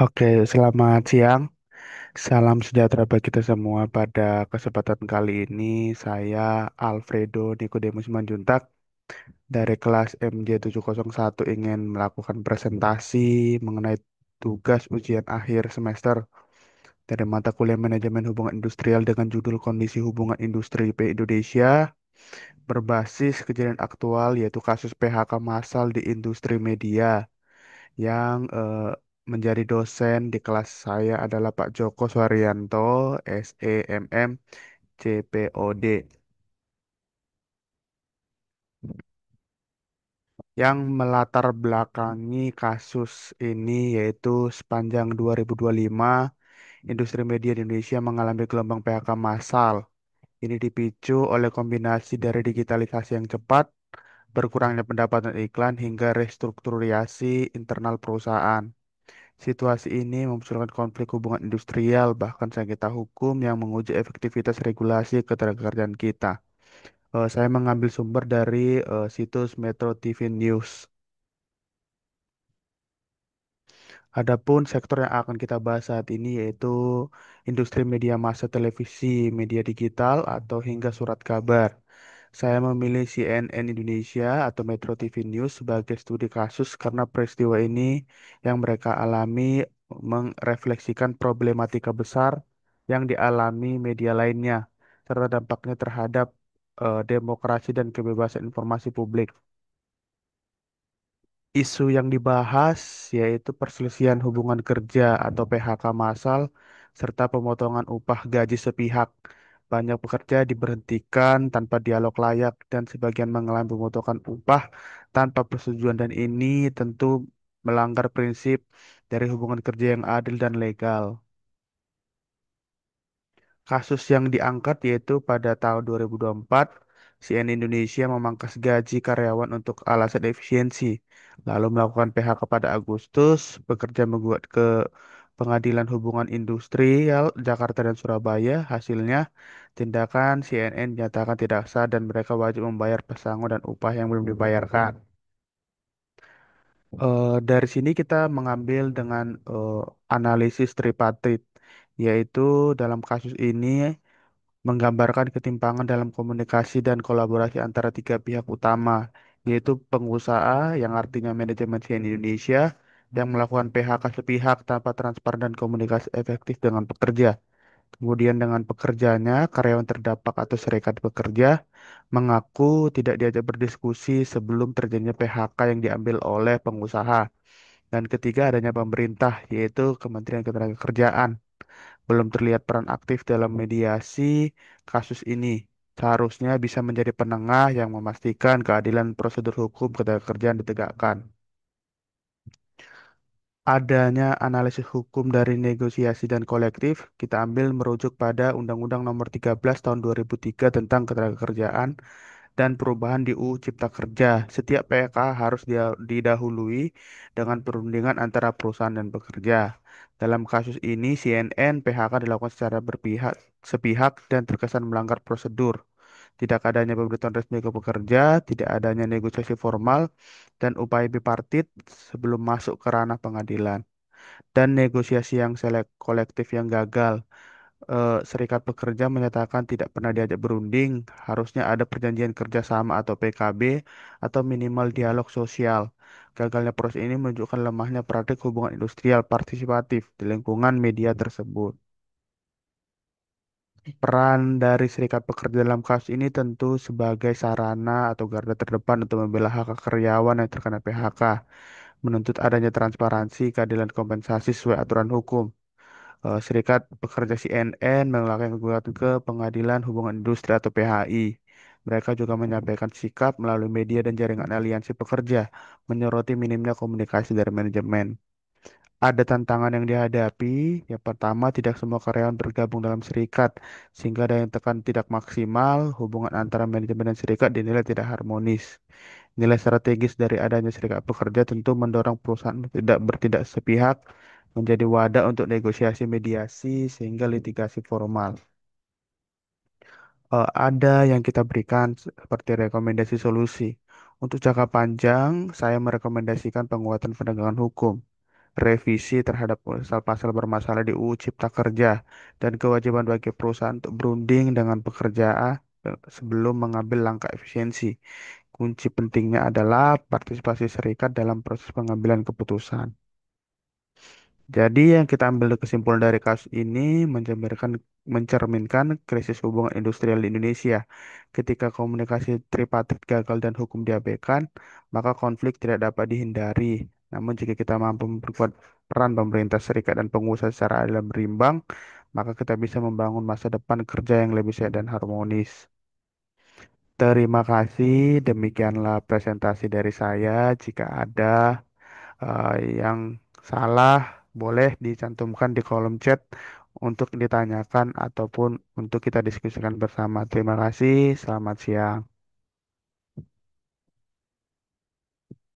Oke, selamat siang. Salam sejahtera bagi kita semua. Pada kesempatan kali ini, saya Alfredo Nikodemus Manjuntak dari kelas MJ701 ingin melakukan presentasi mengenai tugas ujian akhir semester dari mata kuliah Manajemen Hubungan Industrial dengan judul Kondisi Hubungan Industri di Indonesia berbasis kejadian aktual yaitu kasus PHK massal di industri media yang menjadi dosen di kelas saya adalah Pak Joko Suharyanto, SEMM, CPOD, yang melatar belakangi kasus ini yaitu sepanjang 2025, industri media di Indonesia mengalami gelombang PHK massal. Ini dipicu oleh kombinasi dari digitalisasi yang cepat, berkurangnya pendapatan iklan, hingga restrukturasi internal perusahaan. Situasi ini memunculkan konflik hubungan industrial, bahkan sengketa hukum yang menguji efektivitas regulasi ketenagakerjaan kita. Saya mengambil sumber dari situs Metro TV News. Adapun sektor yang akan kita bahas saat ini yaitu industri media massa televisi, media digital, atau hingga surat kabar. Saya memilih CNN Indonesia atau Metro TV News sebagai studi kasus karena peristiwa ini yang mereka alami merefleksikan problematika besar yang dialami media lainnya, serta dampaknya terhadap demokrasi dan kebebasan informasi publik. Isu yang dibahas yaitu perselisihan hubungan kerja atau PHK massal serta pemotongan upah gaji sepihak. Banyak pekerja diberhentikan tanpa dialog layak dan sebagian mengalami pemotongan upah tanpa persetujuan dan ini tentu melanggar prinsip dari hubungan kerja yang adil dan legal. Kasus yang diangkat yaitu pada tahun 2024, CNN Indonesia memangkas gaji karyawan untuk alasan efisiensi, lalu melakukan PHK pada Agustus, bekerja menggugat ke Pengadilan Hubungan Industrial Jakarta dan Surabaya. Hasilnya, tindakan CNN dinyatakan tidak sah dan mereka wajib membayar pesangon dan upah yang belum dibayarkan. Dari sini kita mengambil dengan analisis tripartit, yaitu dalam kasus ini menggambarkan ketimpangan dalam komunikasi dan kolaborasi antara tiga pihak utama, yaitu pengusaha yang artinya manajemen CNN Indonesia yang melakukan PHK sepihak tanpa transparan dan komunikasi efektif dengan pekerja. Kemudian dengan pekerjanya, karyawan terdampak atau serikat pekerja mengaku tidak diajak berdiskusi sebelum terjadinya PHK yang diambil oleh pengusaha. Dan ketiga adanya pemerintah, yaitu Kementerian Ketenagakerjaan belum terlihat peran aktif dalam mediasi kasus ini. Seharusnya bisa menjadi penengah yang memastikan keadilan prosedur hukum ketenagakerjaan ditegakkan. Adanya analisis hukum dari negosiasi dan kolektif, kita ambil merujuk pada Undang-Undang Nomor 13 Tahun 2003 tentang Ketenagakerjaan dan perubahan di UU Cipta Kerja. Setiap PK harus didahului dengan perundingan antara perusahaan dan pekerja. Dalam kasus ini, CNN PHK dilakukan secara sepihak dan terkesan melanggar prosedur. Tidak adanya pemberitahuan resmi ke pekerja, tidak adanya negosiasi formal, dan upaya bipartit sebelum masuk ke ranah pengadilan. Dan negosiasi yang kolektif yang gagal. Serikat Pekerja menyatakan tidak pernah diajak berunding, harusnya ada perjanjian kerjasama atau PKB atau minimal dialog sosial. Gagalnya proses ini menunjukkan lemahnya praktik hubungan industrial partisipatif di lingkungan media tersebut. Peran dari serikat pekerja dalam kasus ini tentu sebagai sarana atau garda terdepan untuk membela hak karyawan yang terkena PHK, menuntut adanya transparansi, keadilan kompensasi sesuai aturan hukum. Serikat Pekerja CNN melakukan gugatan ke Pengadilan Hubungan Industri atau PHI. Mereka juga menyampaikan sikap melalui media dan jaringan aliansi pekerja, menyoroti minimnya komunikasi dari manajemen. Ada tantangan yang dihadapi. Yang pertama, tidak semua karyawan bergabung dalam serikat, sehingga ada yang tekan tidak maksimal. Hubungan antara manajemen dan serikat dinilai tidak harmonis. Nilai strategis dari adanya serikat pekerja tentu mendorong perusahaan tidak bertindak sepihak menjadi wadah untuk negosiasi mediasi sehingga litigasi formal. Ada yang kita berikan seperti rekomendasi solusi. Untuk jangka panjang, saya merekomendasikan penguatan penegakan hukum. revisi terhadap pasal-pasal bermasalah di UU Cipta Kerja, dan kewajiban bagi perusahaan untuk berunding dengan pekerja sebelum mengambil langkah efisiensi. Kunci pentingnya adalah partisipasi serikat dalam proses pengambilan keputusan. Jadi yang kita ambil kesimpulan dari kasus ini mencerminkan krisis hubungan industrial di Indonesia. Ketika komunikasi tripartit gagal dan hukum diabaikan, maka konflik tidak dapat dihindari. Namun jika kita mampu memperkuat peran pemerintah serikat dan pengusaha secara adil dan berimbang, maka kita bisa membangun masa depan kerja yang lebih sehat dan harmonis. Terima kasih, demikianlah presentasi dari saya. Jika ada yang salah boleh dicantumkan di kolom chat untuk ditanyakan ataupun untuk kita diskusikan bersama. Terima kasih, selamat siang.